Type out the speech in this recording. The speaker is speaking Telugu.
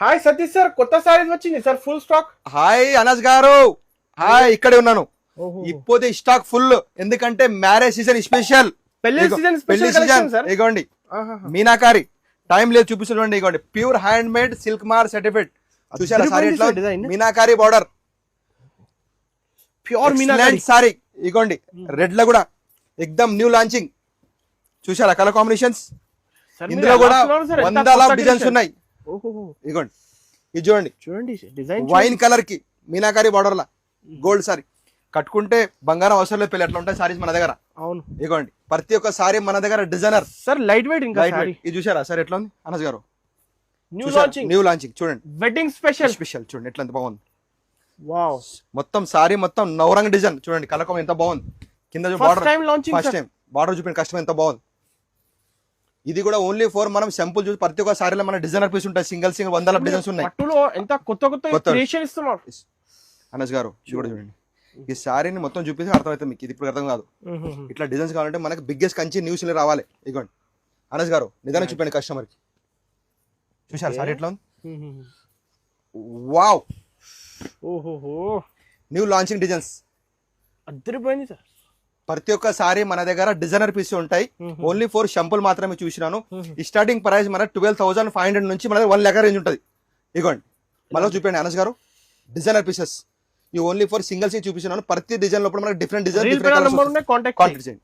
హాయ్ సతీష్ సార్, కొత్త సారీస్ వచ్చింది sir, full stock. Hi Anas గారు, హాయ్ ఇక్కడే ఉన్నాను. ఇప్పుడే స్టాక్ ఫుల్, ఎందుకంటే మ్యారేజ్ సీజన్ స్పెషల్, పెళ్లి సీజన్ పెళ్లి సీజన్. ఇగోండి మీనాకారి, టైం లేదు చూపిస్తుండీ. ఇగోండి ప్యూర్ హ్యాండ్ మేడ్ సిల్క్ మార్ సర్టిఫికేట్. చూసారా సారీ ఎట్లా meenakari border, pure meenakari sorry. ఇగోండి రెడ్ లో కూడా ఎక్దమ్ న్యూ లాంచింగ్. చూసారా కలర్ కాంబినేషన్స్, ఇందులో కూడా వందల డిజైన్స్ ఉన్నాయి. ఇగోండి ఇది చూడండి, చూడండి డిజైన్ వైన్ కలర్ కి మీనాకారి బార్డర్ లా గోల్డ్ సారీ. కట్టుకుంటే బంగారం అవసరం లేదు, పెళ్లి అట్లా ఉంటాయి సారీస్ మన దగ్గర. అవును, ఇగోండి ప్రతి ఒక్క సారీ మన దగ్గర డిజైనర్ సార్, లైట్ వెయిట్. ఇంకా ఇది చూసారా సార్ ఎట్లా ఉంది అనస్ గారు, న్యూ లాంచింగ్ చూడండి, వెడ్డింగ్ స్పెషల్ చూడండి ఎట్లా ఎంత బాగుంది. వావ్, మొత్తం సారీ మొత్తం నవరంగ్ డిజైన్ చూడండి, కలకం ఎంత బాగుంది. కింద బార్డర్ ఫస్ట్ టైం బార్డర్ చూపించిన కష్టం ఎంత బాగుంది. ఇది కూడా ఓన్లీ ఫోర్ మనం సింపుల్ చూసి ప్రతి ఒక్క సారీలో మన డిజైనర్ పీస్ ఉంటాయి, సింగిల్ వందల డిజైన్స్ ఉన్నాయి. ఎంత కొత్త కొత్త క్రియేషన్ ఇస్తున్నారు అనస్ గారు. చూడండి ఈ సారీని మొత్తం చూపిస్తే అర్థమవుతుంది మీకు, ఇది ఇప్పుడు అర్థం కాదు. ఇట్లా డిజైన్స్ కావాలంటే మనకి బిగ్గెస్ట్ కంచి న్యూస్ రావాలి. ఇగోండి అనస్ గారు నిదానం చూపండి కస్టమర్ కి. చూసారు సారీ ఎట్లా ఉంది, వావ్. ఓహోహో, న్యూ లాంచింగ్ డిజైన్స్ అద్దరిపోయింది సార్. ప్రతి ఒక్క సారీ మన దగ్గర డిజైనర్ పీస్ ఉంటాయి. ఓన్లీ ఫోర్ షంపుల్ మాత్రమే చూసినాను. స్టార్టింగ్ ప్రైస్ మన 12,500 నుంచి మన 1 lakh రేంజ్ ఉంటుంది. ఇగోండి మళ్ళీ చూపండి అనస్ గారు, డిజైనర్ పీసెస్. ఈ ఓన్లీ ఫోర్ సింగిల్స్ చూపిస్తున్నాను. ప్రతి డిజైన్ లోపల మనకి డిఫరెంట్ డిజైన్, కాంటాక్ట్ చేయండి.